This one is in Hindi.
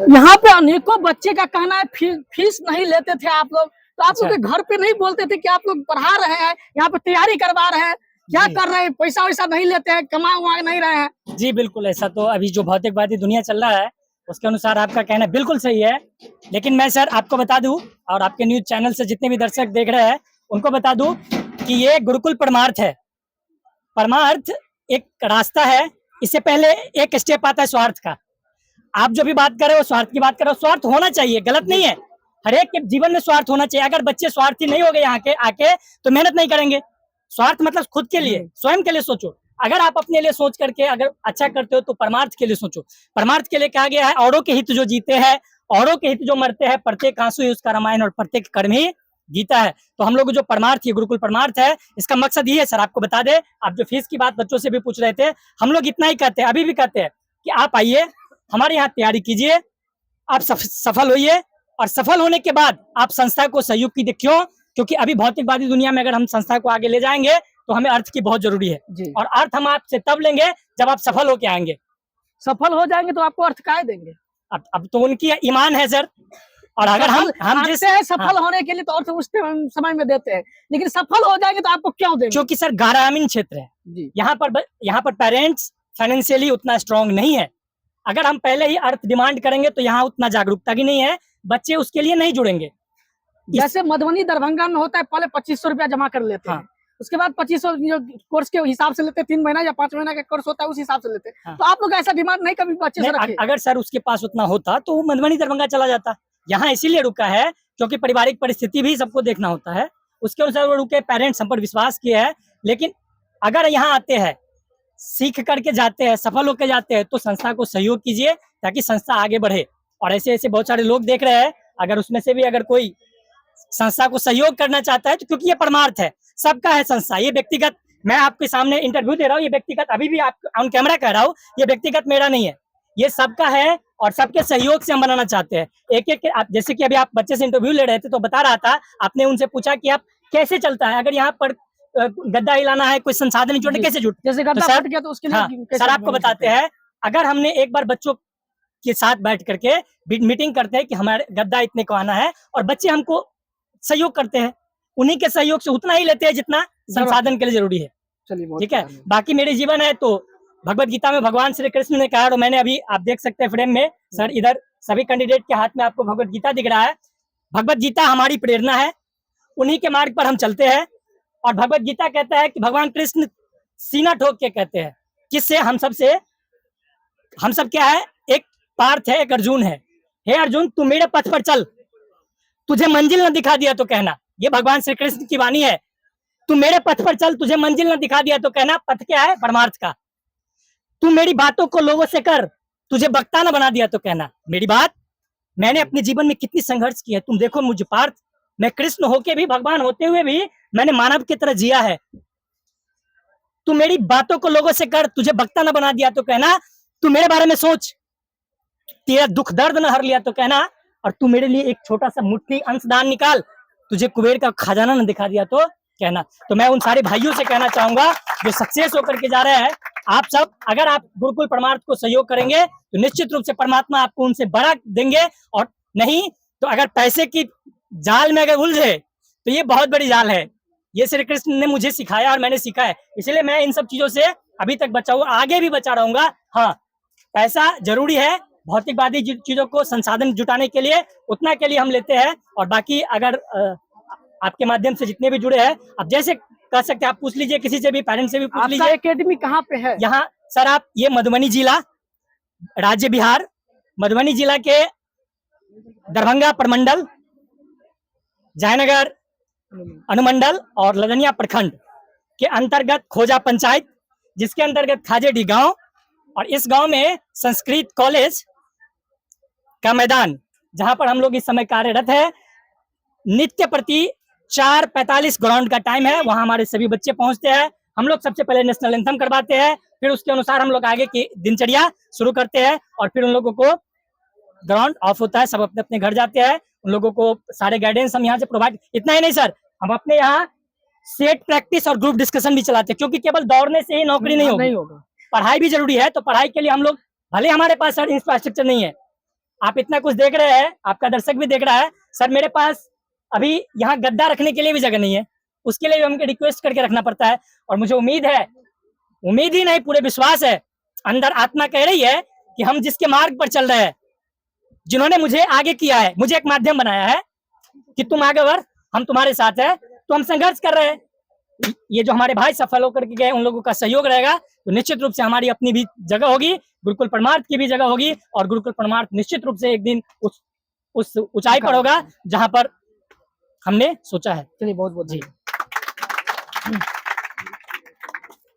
यहाँ पे अनेकों बच्चे का कहना है फीस नहीं लेते थे आप लोग, तो आप लोग के घर पे नहीं बोलते थे कि आप लोग पढ़ा रहे हैं, यहाँ पे तैयारी करवा रहे हैं, क्या कर रहे हैं, पैसा वैसा नहीं लेते हैं, कमा उमा नहीं रहे हैं? जी बिल्कुल, ऐसा तो अभी जो भौतिकवादी दुनिया चल रहा है उसके अनुसार आपका कहना बिल्कुल सही है। लेकिन मैं सर आपको बता दूं और आपके न्यूज चैनल से जितने भी दर्शक देख रहे हैं उनको बता दूं कि ये गुरुकुल परमार्थ है। परमार्थ एक रास्ता है, इससे पहले एक स्टेप आता है स्वार्थ का। आप जो भी बात कर रहे हो स्वार्थ की बात कर रहे हो, स्वार्थ होना चाहिए, गलत नहीं है। हर एक के जीवन में स्वार्थ होना चाहिए। अगर बच्चे स्वार्थी नहीं हो गए यहाँ के आके तो मेहनत नहीं करेंगे। स्वार्थ मतलब खुद के लिए, स्वयं के लिए सोचो। अगर आप अपने लिए सोच करके अगर अच्छा करते हो तो परमार्थ के लिए सोचो। परमार्थ के लिए कहा गया है औरों के हित जो जीते हैं, औरों के हित जो मरते हैं, प्रत्येक आंसू ही उसका रामायण और प्रत्येक कर्म ही गीता है। तो हम लोग जो परमार्थ है, गुरुकुल परमार्थ है, इसका मकसद ये है सर, आपको बता दे, आप जो फीस की बात बच्चों से भी पूछ रहे थे, हम लोग इतना ही कहते हैं, अभी भी कहते हैं कि आप आइए हमारे यहाँ तैयारी कीजिए, आप सफल होइए और सफल होने के बाद आप संस्था को सहयोग कीजिए। क्यों? क्योंकि अभी भौतिकवादी दुनिया में अगर हम संस्था को आगे ले जाएंगे तो हमें अर्थ की बहुत जरूरी है और अर्थ हम आपसे तब लेंगे जब आप सफल होके आएंगे। सफल हो जाएंगे तो आपको अर्थ काय देंगे? अब तो उनकी ईमान है सर। और अगर हम जैसे है सफल होने के लिए तो अर्थ उस समय में देते हैं, लेकिन सफल हो जाएंगे तो आपको क्यों देंगे? क्योंकि सर ग्रामीण क्षेत्र है, यहाँ पर पेरेंट्स फाइनेंशियली उतना स्ट्रांग नहीं है। अगर हम पहले ही अर्थ डिमांड करेंगे तो यहाँ उतना जागरूकता भी नहीं है, बच्चे उसके लिए नहीं जुड़ेंगे। जैसे मधुबनी दरभंगा में होता है, पहले 2500 रुपया जमा कर लेते हैं, उसके बाद 2500 कोर्स के हिसाब से लेते हैं, 3 महीना या 5 महीना का कोर्स होता है उस हिसाब से लेते हैं। तो आप लोग ऐसा डिमांड नहीं कभी बच्चे से रखे? अगर सर उसके पास उतना होता तो वो मधुबनी दरभंगा चला जाता। यहाँ इसीलिए रुका है क्योंकि पारिवारिक परिस्थिति भी सबको देखना होता है, उसके अनुसार वो रुके। पेरेंट्स हम पर विश्वास किए है। लेकिन अगर यहाँ आते हैं, सीख करके जाते हैं, सफल होकर जाते हैं, तो संस्था को सहयोग कीजिए ताकि संस्था आगे बढ़े। और ऐसे ऐसे बहुत सारे लोग देख रहे हैं, अगर उसमें से भी अगर कोई संस्था को सहयोग करना चाहता है तो, क्योंकि ये परमार्थ है, सबका है संस्था। ये व्यक्तिगत, मैं आपके सामने इंटरव्यू दे रहा हूँ, ये व्यक्तिगत अभी भी आप ऑन कैमरा कह रहा हूँ, ये व्यक्तिगत मेरा नहीं है, ये सबका है और सबके सहयोग से हम बनाना चाहते हैं। एक एक आप, जैसे कि अभी आप बच्चे से इंटरव्यू ले रहे थे तो बता रहा था, आपने उनसे पूछा कि आप कैसे चलता है, अगर यहाँ पर गद्दा हिलाना है, कोई संसाधन नहीं जुड़े, कैसे जुट, जैसे गद्दा फट गया तो उसके लिए सर आपको बताते हैं। अगर हमने एक बार बच्चों के साथ बैठ करके मीटिंग करते हैं कि हमारे गद्दा इतने को आना है और बच्चे हमको सहयोग करते हैं, उन्हीं के सहयोग से उतना ही लेते हैं जितना संसाधन के लिए जरूरी है। ठीक है, बाकी मेरे जीवन है तो भगवत गीता में भगवान श्री कृष्ण ने कहा, और मैंने अभी आप देख सकते हैं फ्रेम में सर, इधर सभी कैंडिडेट के हाथ में आपको भगवत गीता दिख रहा है। भगवत गीता हमारी प्रेरणा है, उन्हीं के मार्ग पर हम चलते हैं। और भगवत गीता कहता है कि भगवान कृष्ण सीना ठोक के कहते हैं, किससे? हम सब क्या है, एक पार्थ है, एक अर्जुन है। हे अर्जुन, तू मेरे पथ पर चल, तुझे मंजिल न दिखा दिया तो कहना, ये भगवान श्री कृष्ण की वाणी है। तू मेरे पथ पर चल, तुझे मंजिल न दिखा दिया तो कहना, पथ क्या है? परमार्थ का। तू मेरी बातों को लोगों से कर, तुझे वक्ता न बना दिया तो कहना, मेरी बात। मैंने अपने जीवन में कितनी संघर्ष की है, तुम देखो मुझे पार्थ, मैं कृष्ण होके भी, भगवान होते हुए भी मैंने मानव की तरह जिया है। तू मेरी बातों को लोगों से कर, तुझे वक्ता न बना दिया तो कहना, तू मेरे बारे में सोच, तेरा दुख दर्द न हर लिया तो कहना, और तू मेरे लिए एक छोटा सा मुट्ठी अंशदान निकाल, तुझे कुबेर का खजाना न दिखा दिया तो कहना। तो मैं उन सारे भाइयों से कहना चाहूंगा जो सक्सेस होकर के जा रहे हैं, आप सब अगर आप गुरुकुल परमार्थ को सहयोग करेंगे तो निश्चित रूप से परमात्मा आपको उनसे बड़ा देंगे, और नहीं तो अगर पैसे की जाल में अगर उलझे तो ये बहुत बड़ी जाल है। ये श्री कृष्ण ने मुझे सिखाया और मैंने सीखा है, इसलिए मैं इन सब चीजों से अभी तक बचा हुआ, आगे भी बचा रहूंगा। हाँ, पैसा जरूरी है, भौतिकवादी चीजों को संसाधन जुटाने के लिए उतना के लिए हम लेते हैं, और बाकी अगर आपके माध्यम से जितने भी जुड़े हैं, अब जैसे कह सकते हैं, आप पूछ लीजिए किसी से भी, पेरेंट्स से भी पूछ लीजिए। एकेडमी कहाँ पे है? यहाँ सर आप, ये मधुबनी जिला, राज्य बिहार, मधुबनी जिला के दरभंगा प्रमंडल, जयनगर अनुमंडल और लदनिया प्रखंड के अंतर्गत खोजा पंचायत, जिसके अंतर्गत खाजेडी गांव, और इस गांव में संस्कृत कॉलेज का मैदान, जहां पर हम लोग इस समय कार्यरत है। नित्य प्रति 4:45 ग्राउंड का टाइम है, वहां हमारे सभी बच्चे पहुंचते हैं। हम लोग सबसे पहले नेशनल एंथम करवाते हैं, फिर उसके अनुसार हम लोग आगे की दिनचर्या शुरू करते हैं, और फिर उन लोगों को ग्राउंड ऑफ होता है, सब अपने अपने घर जाते हैं। उन लोगों को सारे गाइडेंस हम यहाँ से प्रोवाइड, इतना ही नहीं सर, हम अपने यहाँ सेट प्रैक्टिस और ग्रुप डिस्कशन भी चलाते हैं, क्योंकि केवल दौड़ने से ही नौकरी नहीं होगा। पढ़ाई भी जरूरी है, तो पढ़ाई के लिए हम लोग, भले हमारे पास सर इंफ्रास्ट्रक्चर नहीं है, आप इतना कुछ देख रहे हैं, आपका दर्शक भी देख रहा है, सर मेरे पास अभी यहाँ गद्दा रखने के लिए भी जगह नहीं है, उसके लिए भी हमको रिक्वेस्ट करके रखना पड़ता है। और मुझे उम्मीद है, उम्मीद ही नहीं पूरे विश्वास है, अंदर आत्मा कह रही है कि हम जिसके मार्ग पर चल रहे हैं, जिन्होंने मुझे आगे किया है, मुझे एक माध्यम बनाया है कि तुम आगे बढ़, हम तुम्हारे साथ है, तो हम संघर्ष कर रहे हैं। ये जो हमारे भाई सफल होकर के गए, उन लोगों का सहयोग रहेगा, तो निश्चित रूप से हमारी अपनी भी जगह होगी, गुरुकुल परमार्थ की भी जगह होगी, और गुरुकुल परमार्थ निश्चित रूप से एक दिन उस ऊंचाई पर होगा जहां पर हमने सोचा है। चलिए बहुत बहुत जी।